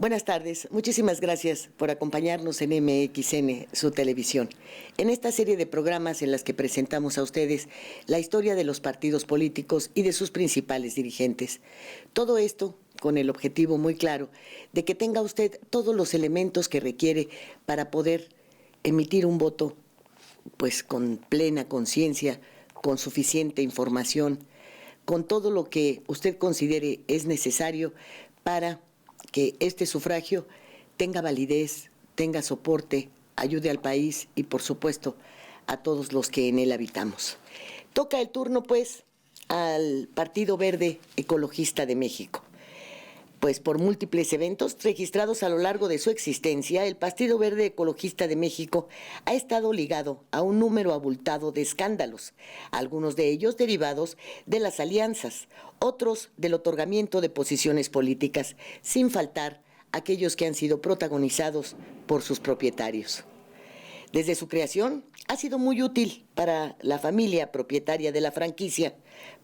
Buenas tardes, muchísimas gracias por acompañarnos en MXN, su televisión. En esta serie de programas en las que presentamos a ustedes la historia de los partidos políticos y de sus principales dirigentes. Todo esto con el objetivo muy claro de que tenga usted todos los elementos que requiere para poder emitir un voto, pues con plena conciencia, con suficiente información, con todo lo que usted considere es necesario para que este sufragio tenga validez, tenga soporte, ayude al país y, por supuesto, a todos los que en él habitamos. Toca el turno, pues, al Partido Verde Ecologista de México. Pues por múltiples eventos registrados a lo largo de su existencia, el Partido Verde Ecologista de México ha estado ligado a un número abultado de escándalos, algunos de ellos derivados de las alianzas, otros del otorgamiento de posiciones políticas, sin faltar aquellos que han sido protagonizados por sus propietarios. Desde su creación, ha sido muy útil para la familia propietaria de la franquicia,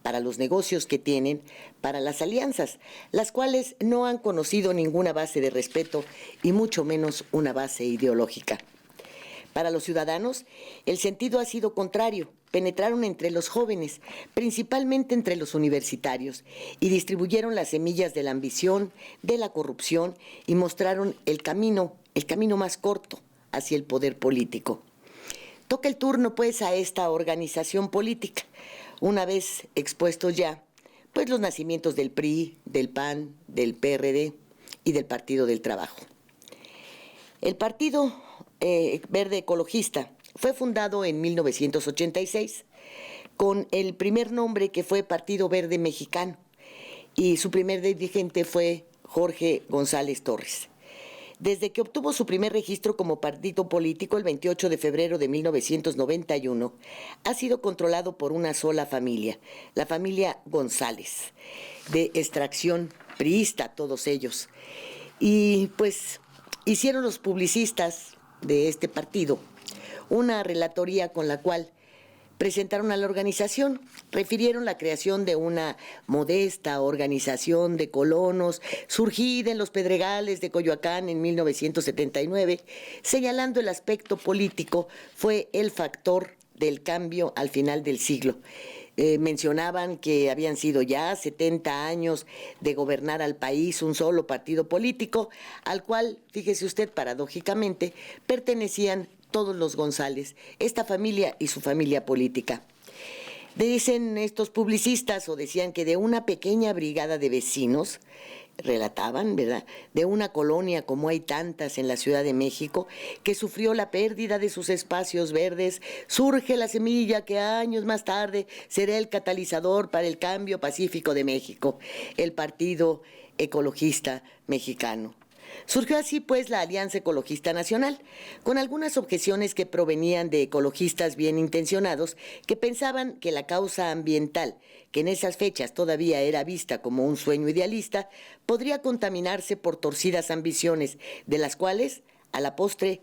para los negocios que tienen, para las alianzas, las cuales no han conocido ninguna base de respeto y mucho menos una base ideológica. Para los ciudadanos, el sentido ha sido contrario. Penetraron entre los jóvenes, principalmente entre los universitarios, y distribuyeron las semillas de la ambición, de la corrupción, y mostraron el camino más corto hacia el poder político. Toca el turno, pues, a esta organización política, una vez expuestos ya, pues, los nacimientos del PRI, del PAN, del PRD y del Partido del Trabajo. El Partido Verde Ecologista fue fundado en 1986 con el primer nombre que fue Partido Verde Mexicano y su primer dirigente fue Jorge González Torres. Desde que obtuvo su primer registro como partido político el 28 de febrero de 1991, ha sido controlado por una sola familia, la familia González, de extracción priista, todos ellos. Y pues hicieron los publicistas de este partido una relatoría con la cual presentaron a la organización, refirieron la creación de una modesta organización de colonos surgida en los Pedregales de Coyoacán en 1979, señalando el aspecto político fue el factor del cambio al final del siglo. Mencionaban que habían sido ya 70 años de gobernar al país un solo partido político, al cual, fíjese usted, paradójicamente, pertenecían todos los González, esta familia y su familia política. Dicen estos publicistas, o decían que de una pequeña brigada de vecinos, relataban, ¿verdad?, de una colonia como hay tantas en la Ciudad de México, que sufrió la pérdida de sus espacios verdes, surge la semilla que años más tarde será el catalizador para el cambio pacífico de México, el Partido Ecologista Mexicano. Surgió así, pues, la Alianza Ecologista Nacional, con algunas objeciones que provenían de ecologistas bien intencionados que pensaban que la causa ambiental, que en esas fechas todavía era vista como un sueño idealista, podría contaminarse por torcidas ambiciones, de las cuales, a la postre,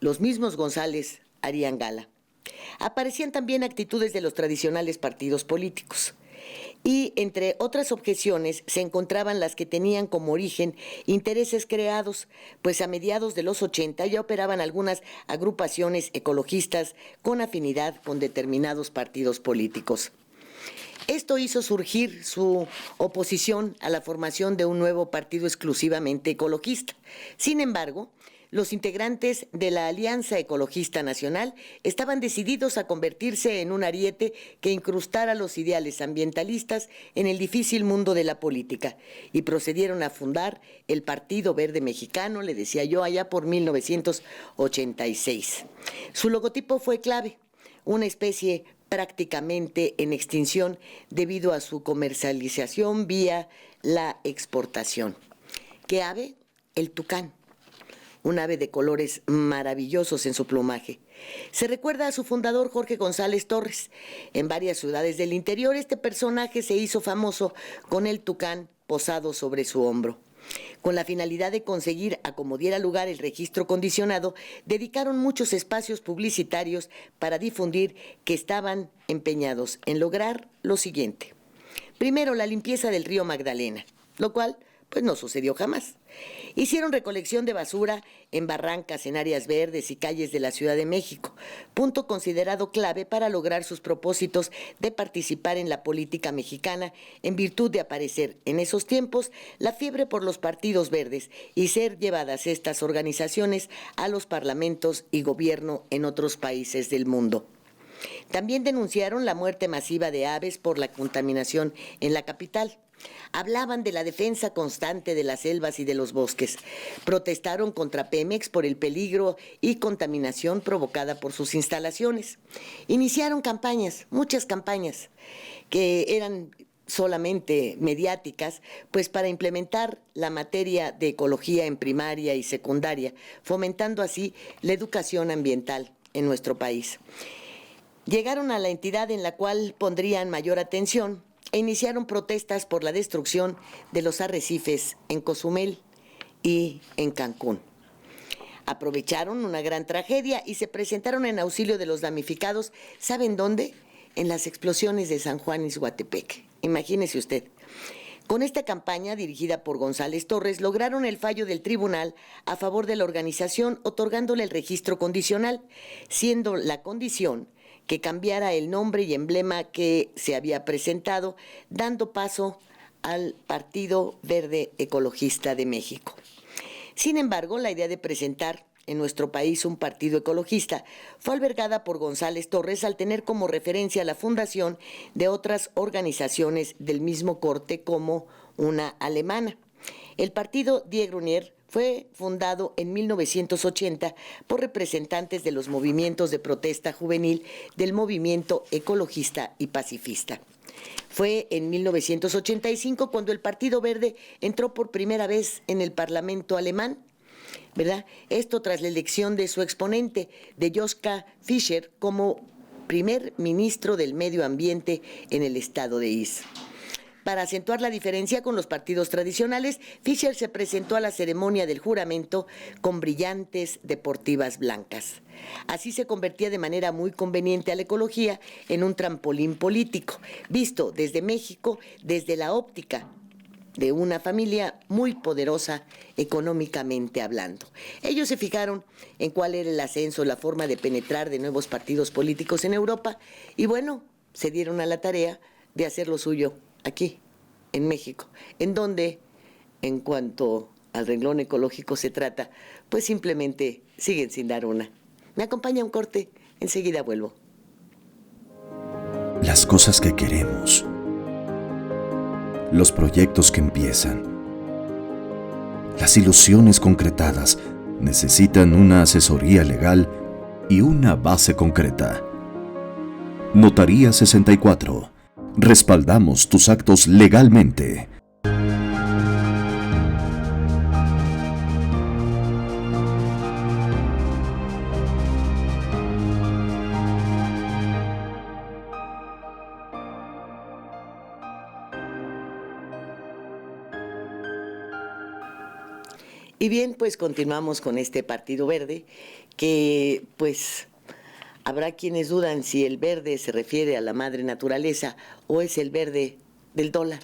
los mismos González harían gala. Aparecían también actitudes de los tradicionales partidos políticos. Y entre otras objeciones se encontraban las que tenían como origen intereses creados, pues a mediados de los 80 ya operaban algunas agrupaciones ecologistas con afinidad con determinados partidos políticos. Esto hizo surgir su oposición a la formación de un nuevo partido exclusivamente ecologista. Sin embargo, los integrantes de la Alianza Ecologista Nacional estaban decididos a convertirse en un ariete que incrustara los ideales ambientalistas en el difícil mundo de la política y procedieron a fundar el Partido Verde Mexicano, le decía yo, allá por 1986. Su logotipo fue clave, una especie prácticamente en extinción debido a su comercialización vía la exportación. ¿Qué ave? El tucán. Un ave de colores maravillosos en su plumaje. Se recuerda a su fundador Jorge González Torres. En varias ciudades del interior este personaje se hizo famoso con el tucán posado sobre su hombro. Con la finalidad de conseguir a como diera lugar el registro condicionado, dedicaron muchos espacios publicitarios para difundir que estaban empeñados en lograr lo siguiente. Primero, la limpieza del río Magdalena, lo cual pues no sucedió jamás. Hicieron recolección de basura en barrancas, en áreas verdes y calles de la Ciudad de México, punto considerado clave para lograr sus propósitos de participar en la política mexicana en virtud de aparecer en esos tiempos la fiebre por los partidos verdes y ser llevadas estas organizaciones a los parlamentos y gobierno en otros países del mundo. También denunciaron la muerte masiva de aves por la contaminación en la capital. Hablaban de la defensa constante de las selvas y de los bosques. Protestaron contra Pemex por el peligro y contaminación provocada por sus instalaciones. Iniciaron campañas, muchas campañas, que eran solamente mediáticas, pues para implementar la materia de ecología en primaria y secundaria, fomentando así la educación ambiental en nuestro país. Llegaron a la entidad en la cual pondrían mayor atención e iniciaron protestas por la destrucción de los arrecifes en Cozumel y en Cancún. Aprovecharon una gran tragedia y se presentaron en auxilio de los damnificados. ¿Saben dónde? En las explosiones de San Juan Ixhuatepec. Imagínese usted. Con esta campaña, dirigida por González Torres, lograron el fallo del tribunal a favor de la organización, otorgándole el registro condicional, siendo la condición que cambiara el nombre y emblema que se había presentado, dando paso al Partido Verde Ecologista de México. Sin embargo, la idea de presentar en nuestro país un partido ecologista fue albergada por González Torres al tener como referencia la fundación de otras organizaciones del mismo corte como una alemana. El partido Die Grünen fue fundado en 1980 por representantes de los movimientos de protesta juvenil del movimiento ecologista y pacifista. Fue en 1985 cuando el Partido Verde entró por primera vez en el Parlamento alemán, ¿verdad? Esto tras la elección de su exponente, de Joschka Fischer, como primer ministro del Medio Ambiente en el estado de Is. Para acentuar la diferencia con los partidos tradicionales, Fischer se presentó a la ceremonia del juramento con brillantes deportivas blancas. Así se convertía de manera muy conveniente a la ecología en un trampolín político, visto desde México, desde la óptica de una familia muy poderosa económicamente hablando. Ellos se fijaron en cuál era el ascenso, la forma de penetrar de nuevos partidos políticos en Europa y bueno, se dieron a la tarea de hacer lo suyo aquí, en México, en donde, en cuanto al renglón ecológico se trata, pues simplemente siguen sin dar una. Me acompaña un corte, enseguida vuelvo. Las cosas que queremos, los proyectos que empiezan, las ilusiones concretadas necesitan una asesoría legal y una base concreta. Notaría 64. Respaldamos tus actos legalmente. Y bien, pues continuamos con este Partido Verde, que pues habrá quienes dudan si el verde se refiere a la madre naturaleza o es el verde del dólar.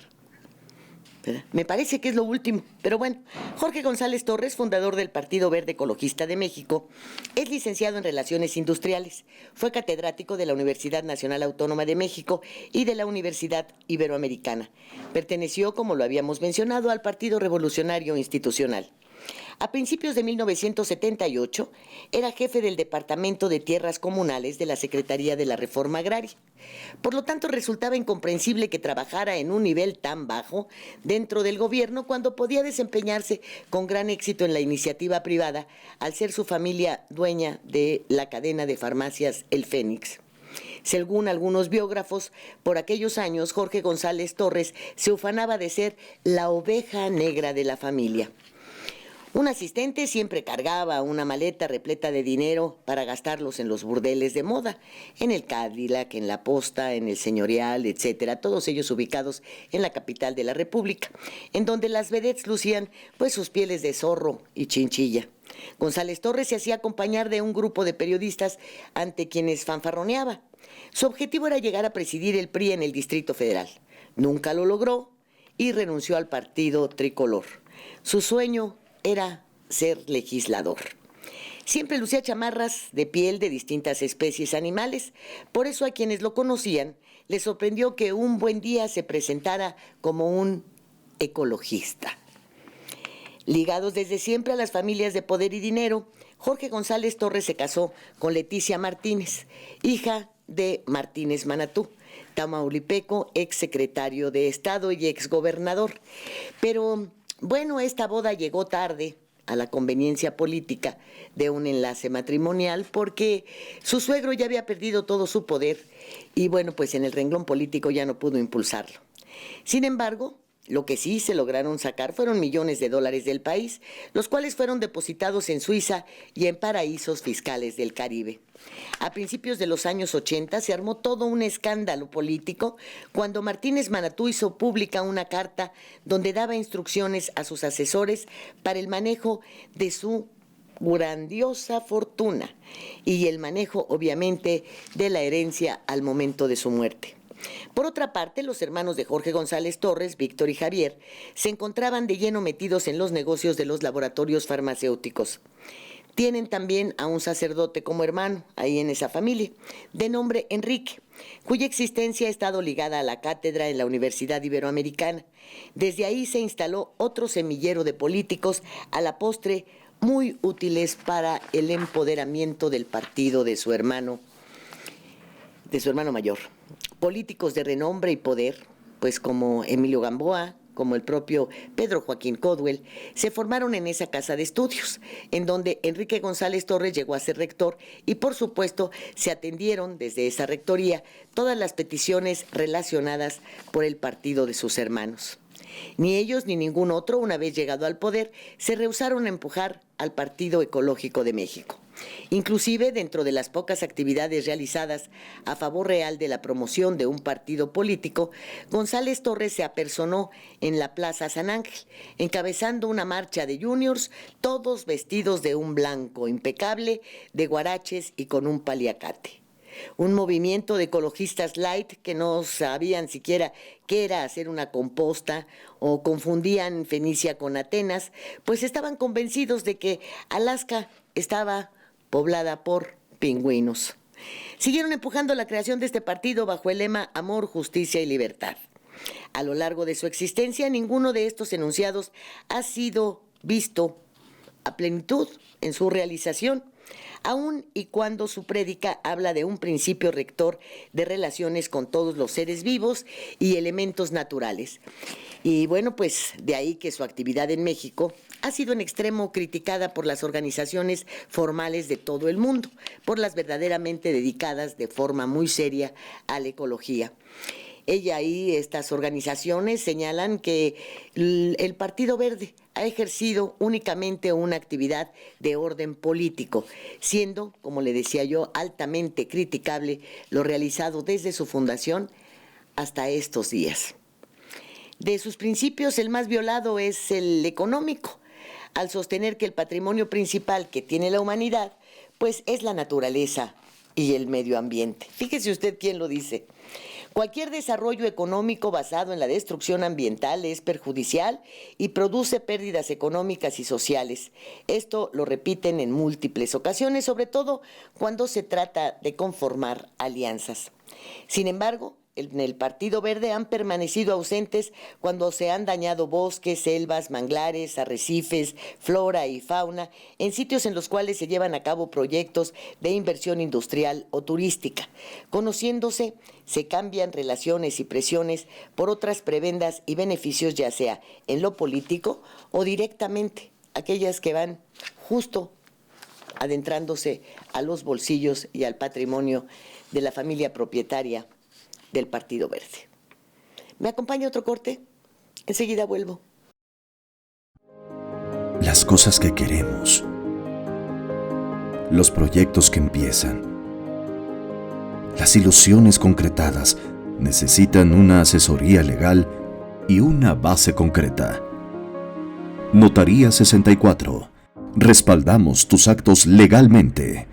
¿Verdad? Me parece que es lo último, pero bueno. Jorge González Torres, fundador del Partido Verde Ecologista de México, es licenciado en Relaciones Industriales, fue catedrático de la Universidad Nacional Autónoma de México y de la Universidad Iberoamericana. Perteneció, como lo habíamos mencionado, al Partido Revolucionario Institucional. A principios de 1978 era jefe del Departamento de Tierras Comunales de la Secretaría de la Reforma Agraria. Por lo tanto, resultaba incomprensible que trabajara en un nivel tan bajo dentro del gobierno cuando podía desempeñarse con gran éxito en la iniciativa privada al ser su familia dueña de la cadena de farmacias El Fénix. Según algunos biógrafos, por aquellos años Jorge González Torres se ufanaba de ser la oveja negra de la familia. Un asistente siempre cargaba una maleta repleta de dinero para gastarlos en los burdeles de moda, en el Cadillac, en la Posta, en el Señorial, etcétera, todos ellos ubicados en la capital de la República, en donde las vedettes lucían pues sus pieles de zorro y chinchilla. González Torres se hacía acompañar de un grupo de periodistas ante quienes fanfarroneaba. Su objetivo era llegar a presidir el PRI en el Distrito Federal. Nunca lo logró y renunció al partido tricolor. Su sueño era ser legislador. Siempre lucía chamarras de piel de distintas especies animales, por eso a quienes lo conocían les sorprendió que un buen día se presentara como un ecologista. Ligados desde siempre a las familias de poder y dinero, Jorge González Torres se casó con Leticia Martínez, hija de Martínez Manatú, tamaulipeco, exsecretario de Estado y exgobernador. Pero bueno, esta boda llegó tarde a la conveniencia política de un enlace matrimonial porque su suegro ya había perdido todo su poder y bueno, pues en el renglón político ya no pudo impulsarlo. Sin embargo, lo que sí se lograron sacar fueron millones de dólares del país, los cuales fueron depositados en Suiza y en paraísos fiscales del Caribe. A principios de los años 80 se armó todo un escándalo político cuando Martínez Manatú hizo pública una carta donde daba instrucciones a sus asesores para el manejo de su grandiosa fortuna y el manejo, obviamente, de la herencia al momento de su muerte. Por otra parte, los hermanos de Jorge González Torres, Víctor y Javier, se encontraban de lleno metidos en los negocios de los laboratorios farmacéuticos. Tienen también a un sacerdote como hermano, ahí en esa familia, de nombre Enrique, cuya existencia ha estado ligada a la cátedra en la Universidad Iberoamericana. Desde ahí se instaló otro semillero de políticos, a la postre muy útiles para el empoderamiento del partido de su hermano mayor. Políticos de renombre y poder, pues como Emilio Gamboa, como el propio Pedro Joaquín Codwell, se formaron en esa casa de estudios, en donde Enrique González Torres llegó a ser rector y, por supuesto, se atendieron desde esa rectoría todas las peticiones relacionadas por el partido de sus hermanos. Ni ellos ni ningún otro, una vez llegado al poder, se rehusaron a empujar al Partido Ecológico de México. Inclusive, dentro de las pocas actividades realizadas a favor real de la promoción de un partido político, González Torres se apersonó en la Plaza San Ángel, encabezando una marcha de juniors, todos vestidos de un blanco impecable, de guaraches y con un paliacate. Un movimiento de ecologistas light que no sabían siquiera qué era hacer una composta o confundían Fenicia con Atenas, pues estaban convencidos de que Alaska estaba poblada por pingüinos. Siguieron empujando la creación de este partido bajo el lema Amor, Justicia y Libertad. A lo largo de su existencia, ninguno de estos enunciados ha sido visto a plenitud en su realización, aun y cuando su prédica habla de un principio rector de relaciones con todos los seres vivos y elementos naturales. Y bueno, pues de ahí que su actividad en México ha sido en extremo criticada por las organizaciones formales de todo el mundo, por las verdaderamente dedicadas de forma muy seria a la ecología. Ella y estas organizaciones señalan que el Partido Verde ha ejercido únicamente una actividad de orden político, siendo, como le decía yo, altamente criticable lo realizado desde su fundación hasta estos días. De sus principios, el más violado es el económico, al sostener que el patrimonio principal que tiene la humanidad, pues es la naturaleza y el medio ambiente. Fíjese usted quién lo dice. Cualquier desarrollo económico basado en la destrucción ambiental es perjudicial y produce pérdidas económicas y sociales. Esto lo repiten en múltiples ocasiones, sobre todo cuando se trata de conformar alianzas. Sin embargo, en el Partido Verde han permanecido ausentes cuando se han dañado bosques, selvas, manglares, arrecifes, flora y fauna, en sitios en los cuales se llevan a cabo proyectos de inversión industrial o turística. Conociéndose, se cambian relaciones y presiones por otras prebendas y beneficios, ya sea en lo político o directamente, aquellas que van justo adentrándose a los bolsillos y al patrimonio de la familia propietaria del Partido Verde. ¿Me acompaña otro corte? Enseguida vuelvo. Las cosas que queremos, los proyectos que empiezan, las ilusiones concretadas necesitan una asesoría legal y una base concreta. Notaría 64. Respaldamos tus actos legalmente.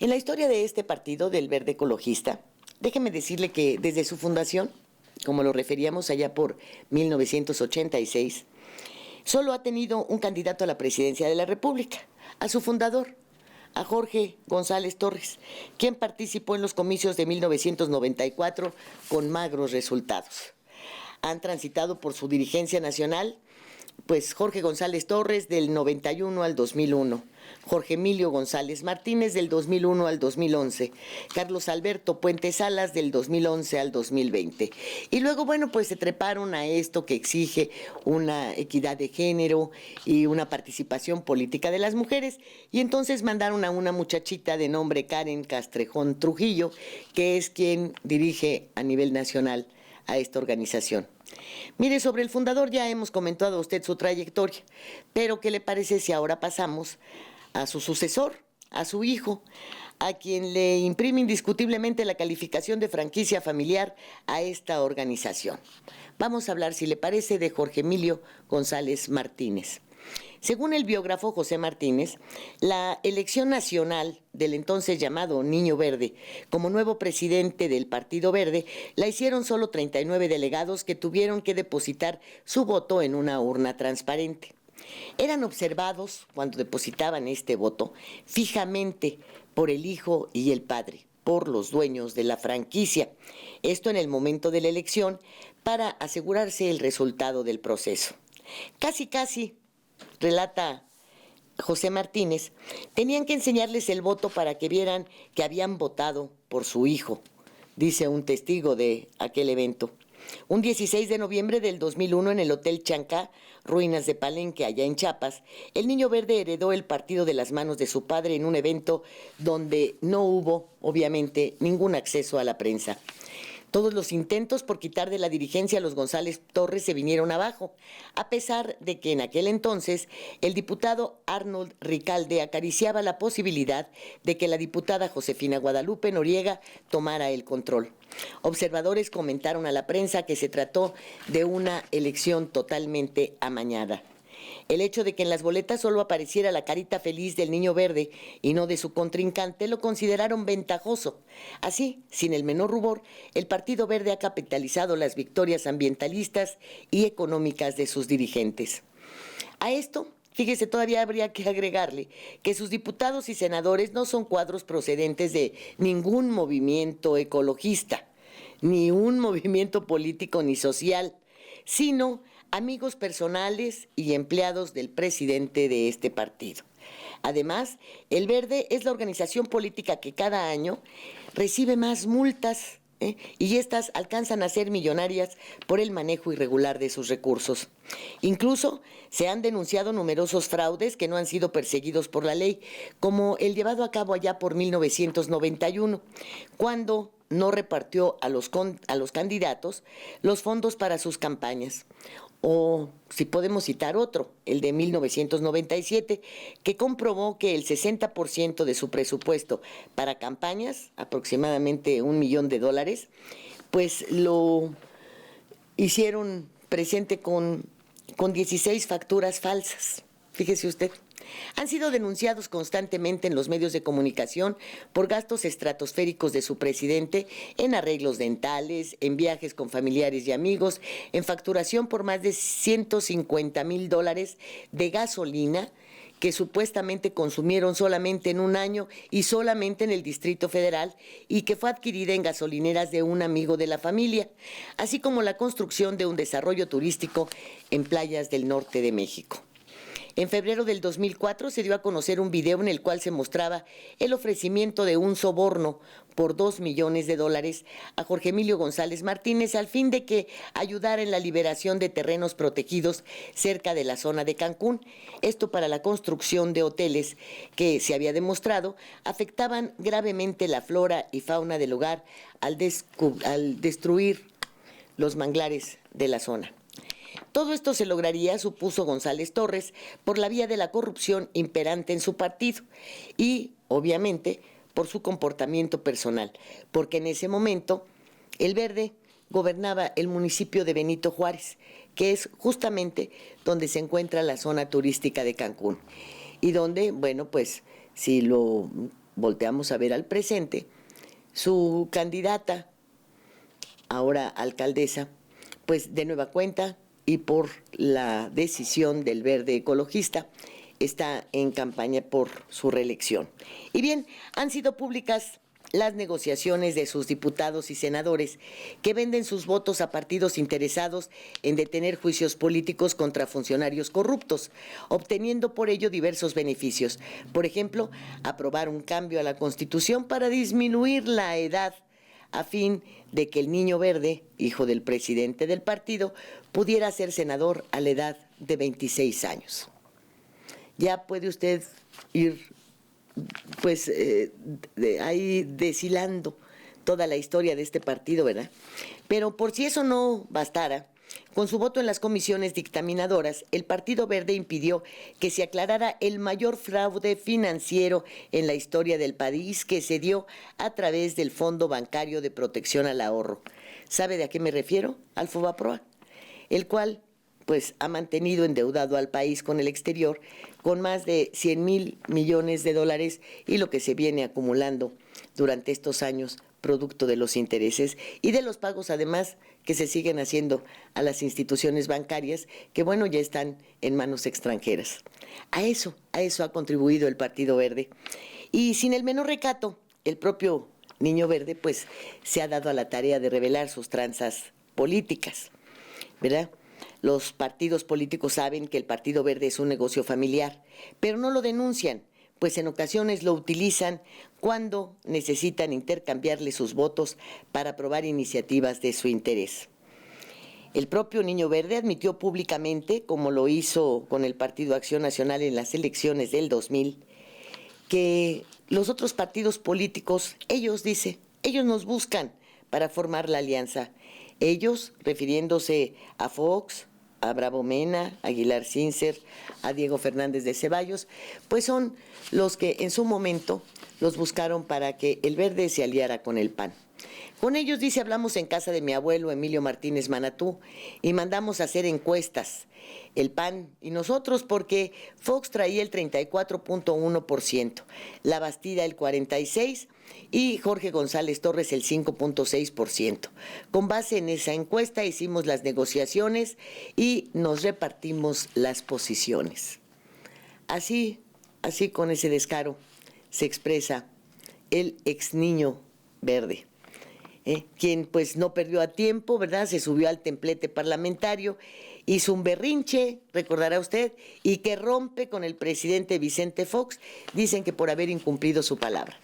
En la historia de este partido, del Verde Ecologista, déjeme decirle que desde su fundación, como lo referíamos allá por 1986, solo ha tenido un candidato a la presidencia de la República, a su fundador, a Jorge González Torres, quien participó en los comicios de 1994 con magros resultados. Han transitado por su dirigencia nacional, pues Jorge González Torres del 91 al 2001, Jorge Emilio González Martínez del 2001 al 2011, Carlos Alberto Puente Salas del 2011 al 2020. Y luego, bueno, pues se treparon a esto que exige una equidad de género y una participación política de las mujeres, y entonces mandaron a una muchachita de nombre Karen Castrejón Trujillo, que es quien dirige a nivel nacional a esta organización. Mire, sobre el fundador ya hemos comentado a usted su trayectoria, pero ¿qué le parece si ahora pasamos a su sucesor, a su hijo, a quien le imprime indiscutiblemente la calificación de franquicia familiar a esta organización? Vamos a hablar, si le parece, de Jorge Emilio González Martínez. Según el biógrafo José Martínez, la elección nacional del entonces llamado Niño Verde como nuevo presidente del Partido Verde la hicieron solo 39 delegados que tuvieron que depositar su voto en una urna transparente. Eran observados, cuando depositaban este voto, fijamente por el hijo y el padre, por los dueños de la franquicia. Esto en el momento de la elección para asegurarse el resultado del proceso. Casi, relata José Martínez, tenían que enseñarles el voto para que vieran que habían votado por su hijo, dice un testigo de aquel evento. Un 16 de noviembre del 2001 en el Hotel Chancá, ruinas de Palenque, allá en Chiapas, el Niño Verde heredó el partido de las manos de su padre en un evento donde no hubo, obviamente, ningún acceso a la prensa. Todos los intentos por quitar de la dirigencia a los González Torres se vinieron abajo, a pesar de que en aquel entonces el diputado Arnold Ricalde acariciaba la posibilidad de que la diputada Josefina Guadalupe Noriega tomara el control. Observadores comentaron a la prensa que se trató de una elección totalmente amañada. El hecho de que en las boletas solo apareciera la carita feliz del Niño Verde y no de su contrincante lo consideraron ventajoso. Así, sin el menor rubor, el Partido Verde ha capitalizado las victorias ambientalistas y económicas de sus dirigentes. A esto, fíjese, todavía habría que agregarle que sus diputados y senadores no son cuadros procedentes de ningún movimiento ecologista, ni un movimiento político ni social, sino amigos personales y empleados del presidente de este partido. Además, el Verde es la organización política que cada año recibe más multas, y estas alcanzan a ser millonarias por el manejo irregular de sus recursos. Incluso se han denunciado numerosos fraudes que no han sido perseguidos por la ley, como el llevado a cabo allá por 1991, cuando no repartió a los candidatos los fondos para sus campañas. O si podemos citar otro, el de 1997, que comprobó que el 60% de su presupuesto para campañas, aproximadamente $1 millón, pues lo hicieron presente con 16 facturas falsas. Fíjese usted. Han sido denunciados constantemente en los medios de comunicación por gastos estratosféricos de su presidente en arreglos dentales, en viajes con familiares y amigos, en facturación por más de $150,000 de gasolina que supuestamente consumieron solamente en un año y solamente en el Distrito Federal, y que fue adquirida en gasolineras de un amigo de la familia, así como la construcción de un desarrollo turístico en playas del norte de México. En febrero del 2004 se dio a conocer un video en el cual se mostraba el ofrecimiento de un soborno por $2 millones a Jorge Emilio González Martínez al fin de que ayudara en la liberación de terrenos protegidos cerca de la zona de Cancún. Esto para la construcción de hoteles que, se había demostrado, afectaban gravemente la flora y fauna del lugar al destruir los manglares de la zona. Todo esto se lograría, supuso González Torres, por la vía de la corrupción imperante en su partido y, obviamente, por su comportamiento personal, porque en ese momento el Verde gobernaba el municipio de Benito Juárez, que es justamente donde se encuentra la zona turística de Cancún y donde, bueno, pues si lo volteamos a ver al presente, su candidata, ahora alcaldesa, pues de nueva cuenta y por la decisión del Verde Ecologista, está en campaña por su reelección. Y bien, han sido públicas las negociaciones de sus diputados y senadores que venden sus votos a partidos interesados en detener juicios políticos contra funcionarios corruptos, obteniendo por ello diversos beneficios. Por ejemplo, aprobar un cambio a la Constitución para disminuir la edad a fin de que el niño verde, hijo del presidente del partido, pudiera ser senador a la edad de 26 años. Ya puede usted ir pues ahí deshilando toda la historia de este partido, ¿verdad? Pero por si eso no bastara, con su voto en las comisiones dictaminadoras, el Partido Verde impidió que se aclarara el mayor fraude financiero en la historia del país que se dio a través del Fondo Bancario de Protección al Ahorro. ¿Sabe de a qué me refiero? Al Fobaproa, el cual pues ha mantenido endeudado al país con el exterior con más de 100,000 millones de dólares y lo que se viene acumulando durante estos años producto de los intereses y de los pagos además que se siguen haciendo a las instituciones bancarias que bueno ya están en manos extranjeras. A eso ha contribuido el Partido Verde y sin el menor recato el propio Niño Verde pues se ha dado a la tarea de revelar sus tranzas políticas, ¿verdad? Los partidos políticos saben que el Partido Verde es un negocio familiar, pero no lo denuncian, pues en ocasiones lo utilizan cuando necesitan intercambiarle sus votos para aprobar iniciativas de su interés. El propio Niño Verde admitió públicamente, como lo hizo con el Partido Acción Nacional en las elecciones del 2000, que los otros partidos políticos, ellos nos buscan para formar la alianza. Ellos, refiriéndose a Fox, a Bravo Mena, a Aguilar Sincer, a Diego Fernández de Ceballos, pues son los que en su momento los buscaron para que el Verde se aliara con el PAN. Con ellos, dice, hablamos en casa de mi abuelo Emilio Martínez Manatú y mandamos a hacer encuestas, el PAN y nosotros, porque Fox traía el 34.1%, La Bastida el 46% y Jorge González Torres el 5.6%. Con base en esa encuesta hicimos las negociaciones y nos repartimos las posiciones. Así con ese descaro se expresa el ex Niño Verde. Quien pues no perdió a tiempo, ¿verdad? Se subió al templete parlamentario, hizo un berrinche, recordará usted, y que rompe con el presidente Vicente Fox, dicen que por haber incumplido su palabra.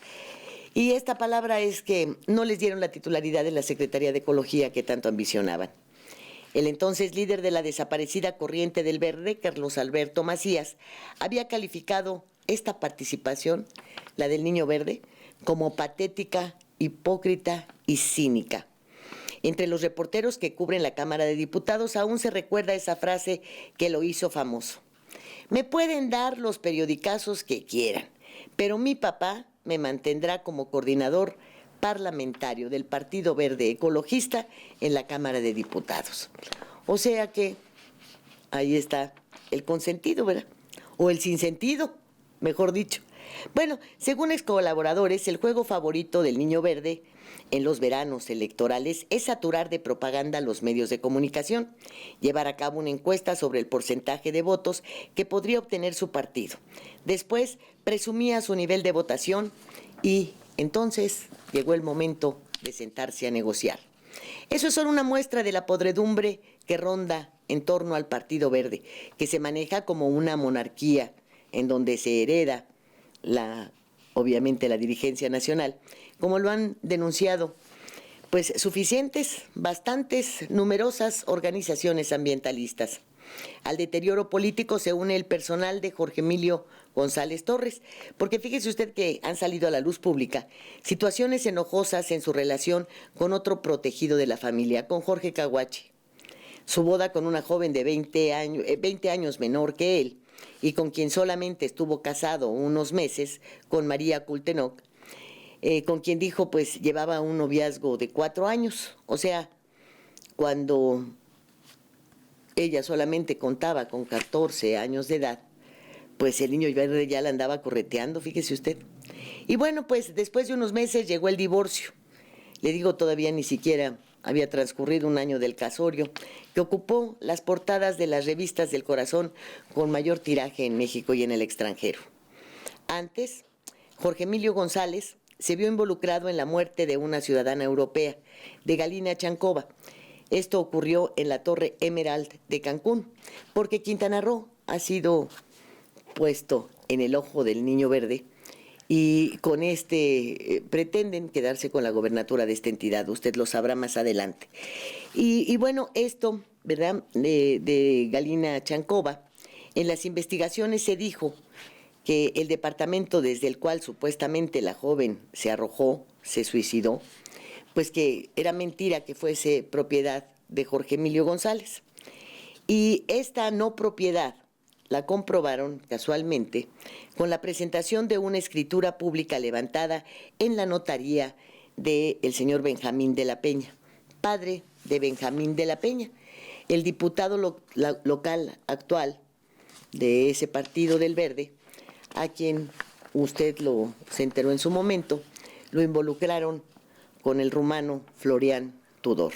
Y esta palabra es que no les dieron la titularidad de la Secretaría de Ecología que tanto ambicionaban. El entonces líder de la desaparecida corriente del Verde, Carlos Alberto Macías, había calificado esta participación, la del Niño Verde, como patética, hipócrita y cínica. Entre los reporteros que cubren la Cámara de Diputados aún se recuerda esa frase que lo hizo famoso. Me pueden dar los periodicazos que quieran, pero mi papá me mantendrá como coordinador parlamentario del Partido Verde Ecologista en la Cámara de Diputados. O sea que ahí está el consentido, ¿verdad? O el sinsentido, mejor dicho. Bueno, según ex colaboradores, el juego favorito del Niño Verde en los veranos electorales es saturar de propaganda los medios de comunicación, llevar a cabo una encuesta sobre el porcentaje de votos que podría obtener su partido. Después presumía su nivel de votación y entonces llegó el momento de sentarse a negociar. Eso es solo una muestra de la podredumbre que ronda en torno al Partido Verde, que se maneja como una monarquía en donde se hereda obviamente la dirigencia nacional, como lo han denunciado pues suficientes, bastantes, numerosas organizaciones ambientalistas. Al deterioro político se une el personal de Jorge Emilio González Torres, porque fíjese usted que han salido a la luz pública situaciones enojosas en su relación con otro protegido de la familia, con Jorge Caguachi. Su boda con una joven de 20 años menor que él, y con quien solamente estuvo casado unos meses, con María Kultenok, con quien dijo pues llevaba un noviazgo de 4 años, o sea, cuando ella solamente contaba con 14 años de edad, pues el Niño Verde ya la andaba correteando, fíjese usted. Y bueno, pues después de unos meses llegó el divorcio. Le digo, todavía ni siquiera había transcurrido un año del casorio, que ocupó las portadas de las revistas del corazón con mayor tiraje en México y en el extranjero. Antes, Jorge Emilio González se vio involucrado en la muerte de una ciudadana europea, de Galina Chancova. Esto ocurrió en la Torre Emerald de Cancún, porque Quintana Roo ha sido puesto en el ojo del Niño Verde y con pretenden quedarse con la gobernatura de esta entidad. Usted lo sabrá más adelante. Y bueno, esto, ¿verdad?, de Galina Chancova, en las investigaciones se dijo que el departamento desde el cual supuestamente la joven se arrojó, se suicidó, pues que era mentira que fuese propiedad de Jorge Emilio González. Y esta no propiedad la comprobaron casualmente con la presentación de una escritura pública levantada en la notaría del señor Benjamín de la Peña, padre de Benjamín de la Peña, el diputado local actual de ese partido del Verde, a quien usted se enteró en su momento, lo involucraron con el rumano Florian Tudor.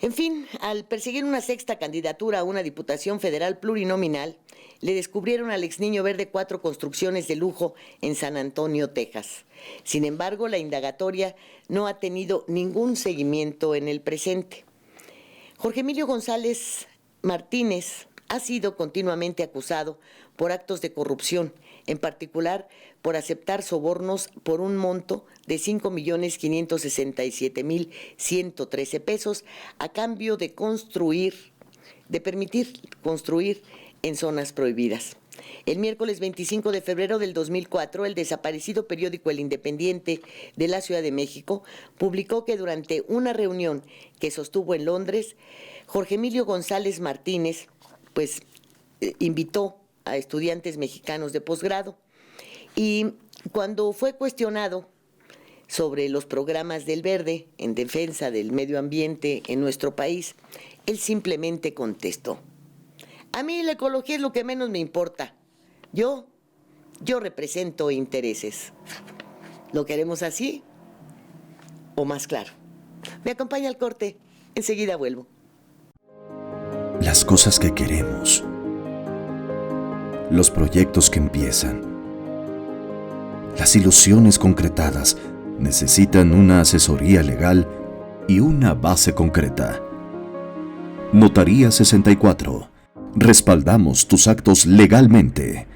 En fin, al perseguir una sexta candidatura a una diputación federal plurinominal, le descubrieron al ex Niño Verde 4 construcciones de lujo en San Antonio, Texas. Sin embargo, la indagatoria no ha tenido ningún seguimiento en el presente. Jorge Emilio González Martínez ha sido continuamente acusado por actos de corrupción, en particular por aceptar sobornos por un monto de 5.567.113 pesos a cambio de permitir construir en zonas prohibidas. El miércoles 25 de febrero del 2004, el desaparecido periódico El Independiente de la Ciudad de México publicó que durante una reunión que sostuvo en Londres, Jorge Emilio González Martínez invitó a estudiantes mexicanos de posgrado y cuando fue cuestionado sobre los programas del Verde en defensa del medio ambiente en nuestro país, él simplemente contestó: a mí la ecología es lo que menos me importa. Yo represento intereses. ¿Lo queremos así o más claro? Me acompaña al corte, enseguida vuelvo. Las cosas que queremos, los proyectos que empiezan, las ilusiones concretadas necesitan una asesoría legal y una base concreta. Notaría 64. Respaldamos tus actos legalmente.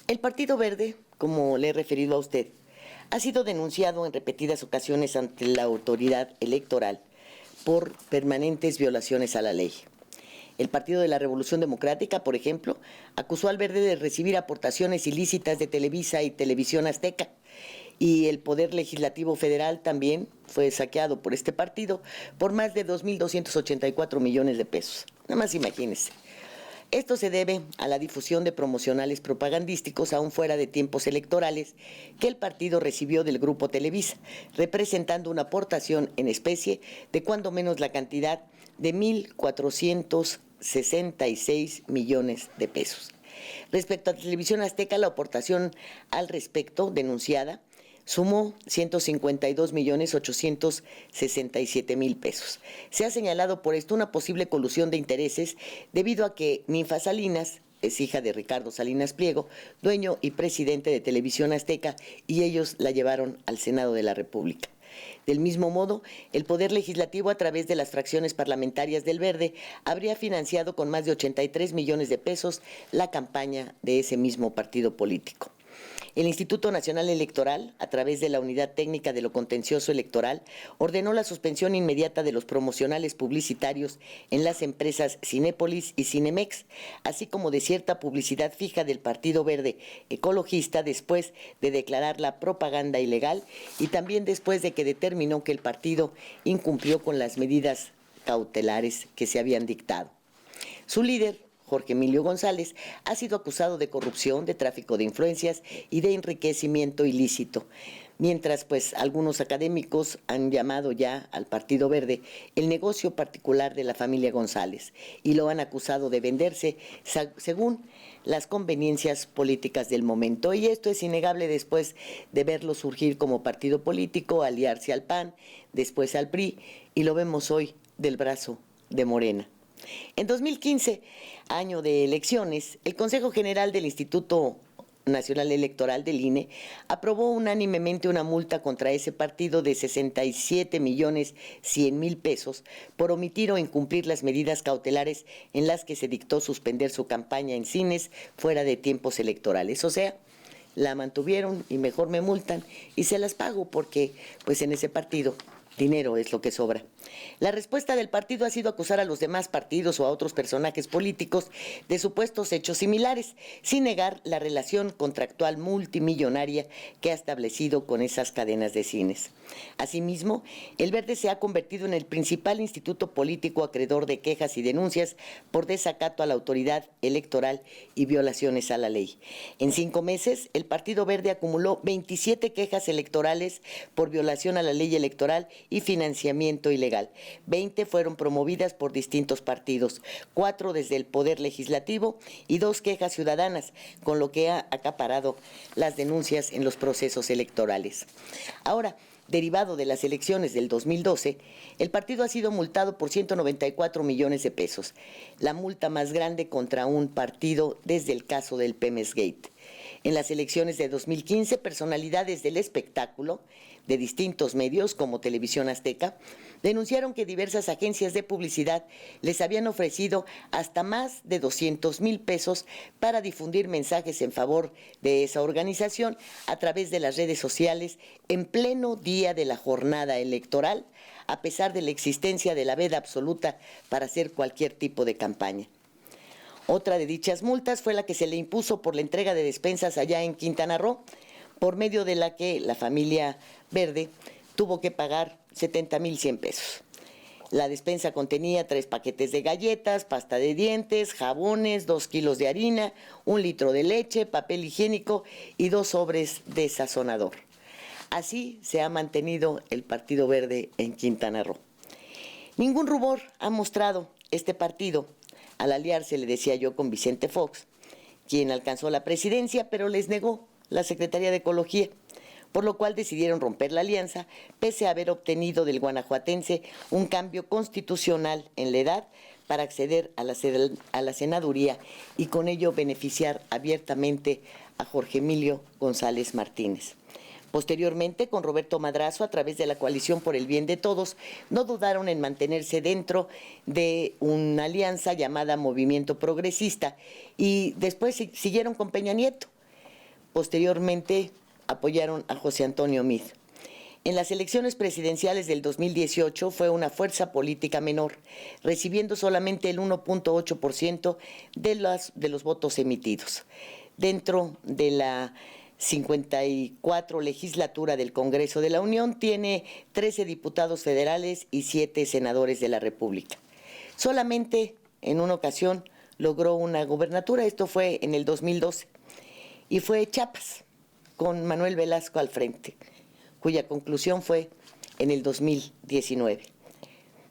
El Partido Verde, como le he referido a usted, ha sido denunciado en repetidas ocasiones ante la autoridad electoral por permanentes violaciones a la ley. El Partido de la Revolución Democrática, por ejemplo, acusó al Verde de recibir aportaciones ilícitas de Televisa y Televisión Azteca, y el Poder Legislativo Federal también fue saqueado por este partido por más de 2.284 millones de pesos. Nada más imagínense. Esto se debe a la difusión de promocionales propagandísticos aún fuera de tiempos electorales que el partido recibió del Grupo Televisa, representando una aportación en especie de cuando menos la cantidad de 1.466 millones de pesos. Respecto a Televisión Azteca, la aportación al respecto denunciada sumó 152.867.000 pesos. Se ha señalado por esto una posible colusión de intereses debido a que Ninfa Salinas es hija de Ricardo Salinas Pliego, dueño y presidente de Televisión Azteca, y ellos la llevaron al Senado de la República. Del mismo modo, el Poder Legislativo, a través de las fracciones parlamentarias del Verde, habría financiado con más de 83 millones de pesos la campaña de ese mismo partido político. El Instituto Nacional Electoral, a través de la Unidad Técnica de lo Contencioso Electoral, ordenó la suspensión inmediata de los promocionales publicitarios en las empresas Cinépolis y Cinemex, así como de cierta publicidad fija del Partido Verde Ecologista después de declararla propaganda ilegal y también después de que determinó que el partido incumplió con las medidas cautelares que se habían dictado. Su líder, Jorge Emilio González, ha sido acusado de corrupción, de tráfico de influencias y de enriquecimiento ilícito. Mientras, pues, algunos académicos han llamado ya al Partido Verde el negocio particular de la familia González y lo han acusado de venderse según las conveniencias políticas del momento. Y esto es innegable después de verlo surgir como partido político, aliarse al PAN, después al PRI, y lo vemos hoy del brazo de Morena. En 2015, año de elecciones, el Consejo General del Instituto Nacional Electoral del INE aprobó unánimemente una multa contra ese partido de 67.100.000 pesos por omitir o incumplir las medidas cautelares en las que se dictó suspender su campaña en cines fuera de tiempos electorales. O sea, la mantuvieron y mejor me multan y se las pago porque pues en ese partido dinero es lo que sobra. La respuesta del partido ha sido acusar a los demás partidos o a otros personajes políticos de supuestos hechos similares, sin negar la relación contractual multimillonaria que ha establecido con esas cadenas de cines. Asimismo, el Verde se ha convertido en el principal instituto político acreedor de quejas y denuncias por desacato a la autoridad electoral y violaciones a la ley. En 5 meses, el Partido Verde acumuló 27 quejas electorales por violación a la ley electoral y financiamiento ilegal. 20 fueron promovidas por distintos partidos, 4 desde el Poder Legislativo y 2 quejas ciudadanas, con lo que ha acaparado las denuncias en los procesos electorales. Ahora, derivado de las elecciones del 2012, el partido ha sido multado por 194 millones de pesos, la multa más grande contra un partido desde el caso del Pemex Gate. En las elecciones de 2015, personalidades del espectáculo de distintos medios, como Televisión Azteca, denunciaron que diversas agencias de publicidad les habían ofrecido hasta más de 200,000 pesos para difundir mensajes en favor de esa organización a través de las redes sociales en pleno día de la jornada electoral, a pesar de la existencia de la veda absoluta para hacer cualquier tipo de campaña. Otra de dichas multas fue la que se le impuso por la entrega de despensas allá en Quintana Roo, por medio de la que la familia Verde tuvo que pagar 70,100 pesos. La despensa contenía 3 paquetes de galletas, pasta de dientes, jabones, 2 kilos de harina, 1 litro de leche, papel higiénico y 2 sobres de sazonador. Así se ha mantenido el Partido Verde en Quintana Roo. Ningún rubor ha mostrado este partido al aliarse, le decía yo, con Vicente Fox, quien alcanzó la presidencia, pero les negó la Secretaría de Ecología, por lo cual decidieron romper la alianza, pese a haber obtenido del guanajuatense un cambio constitucional en la edad para acceder a la senaduría y con ello beneficiar abiertamente a Jorge Emilio González Martínez. Posteriormente, con Roberto Madrazo, a través de la Coalición por el Bien de Todos, no dudaron en mantenerse dentro de una alianza llamada Movimiento Progresista y después siguieron con Peña Nieto. Posteriormente, apoyaron a José Antonio Meade. En las elecciones presidenciales del 2018 fue una fuerza política menor, recibiendo solamente el 1.8% de los votos emitidos. Dentro de la 54 legislatura del Congreso de la Unión, tiene 13 diputados federales y 7 senadores de la República. Solamente en una ocasión logró una gobernatura, esto fue en el 2012, y fue Chiapas, con Manuel Velasco al frente, cuya conclusión fue en el 2019.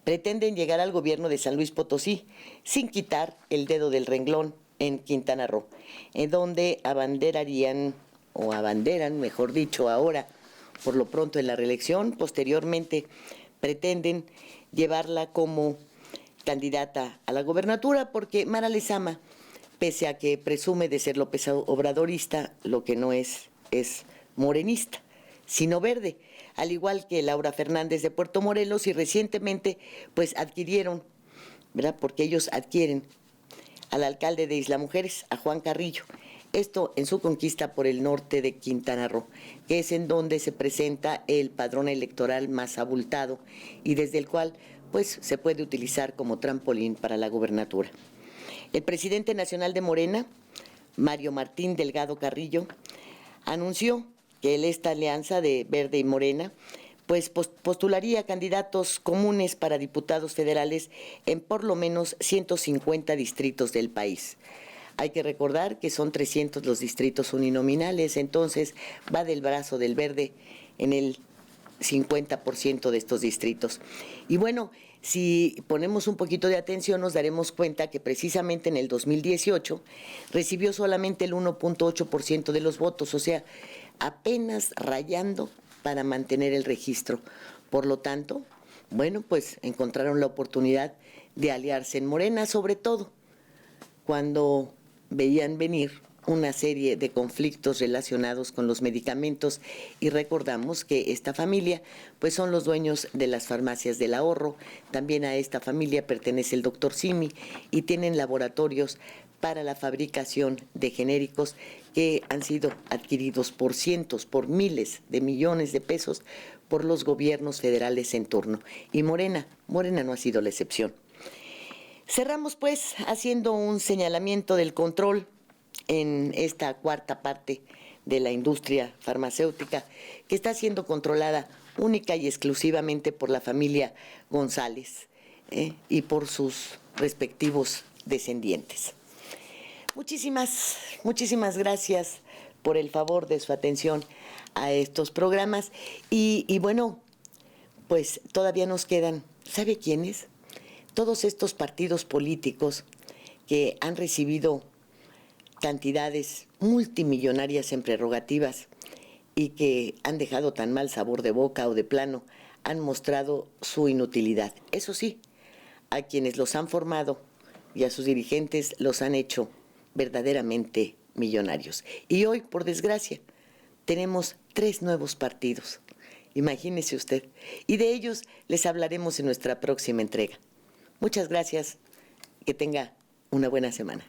Pretenden llegar al gobierno de San Luis Potosí sin quitar el dedo del renglón en Quintana Roo, en donde abanderan, mejor dicho, ahora, por lo pronto en la reelección, posteriormente pretenden llevarla como candidata a la gobernatura, porque Mara Lezama, pese a que presume de ser López Obradorista, lo que no es morenista, sino verde, al igual que Laura Fernández de Puerto Morelos, y recientemente pues adquirieron, ¿verdad? Porque ellos adquieren al alcalde de Isla Mujeres, a Juan Carrillo. Esto en su conquista por el norte de Quintana Roo, que es en donde se presenta el padrón electoral más abultado y desde el cual pues se puede utilizar como trampolín para la gobernatura. El presidente nacional de Morena, Mario Martín Delgado Carrillo, anunció que esta alianza de Verde y Morena pues postularía candidatos comunes para diputados federales en por lo menos 150 distritos del país. Hay que recordar que son 300 los distritos uninominales, entonces va del brazo del Verde en el 50% de estos distritos. Y bueno, si ponemos un poquito de atención, nos daremos cuenta que precisamente en el 2018 recibió solamente el 1.8% de los votos, o sea, apenas rayando para mantener el registro. Por lo tanto, bueno, pues encontraron la oportunidad de aliarse en Morena, sobre todo cuando veían venir una serie de conflictos relacionados con los medicamentos, y recordamos que esta familia pues son los dueños de las farmacias del ahorro. También a esta familia pertenece el doctor Simi y tienen laboratorios para la fabricación de genéricos que han sido adquiridos por cientos, por miles de millones de pesos por los gobiernos federales en turno. Y Morena no ha sido la excepción. Cerramos pues haciendo un señalamiento del control en esta cuarta parte de la industria farmacéutica, que está siendo controlada única y exclusivamente por la familia González y por sus respectivos descendientes. Muchísimas gracias por el favor de su atención a estos programas. Y bueno, pues todavía nos quedan, ¿sabe quiénes? Todos estos partidos políticos que han recibido cantidades multimillonarias en prerrogativas y que han dejado tan mal sabor de boca o de plano han mostrado su inutilidad. Eso sí, a quienes los han formado y a sus dirigentes los han hecho verdaderamente millonarios. Y hoy, por desgracia, tenemos 3 nuevos partidos. Imagínese usted. Y de ellos les hablaremos en nuestra próxima entrega. Muchas gracias. Que tenga una buena semana.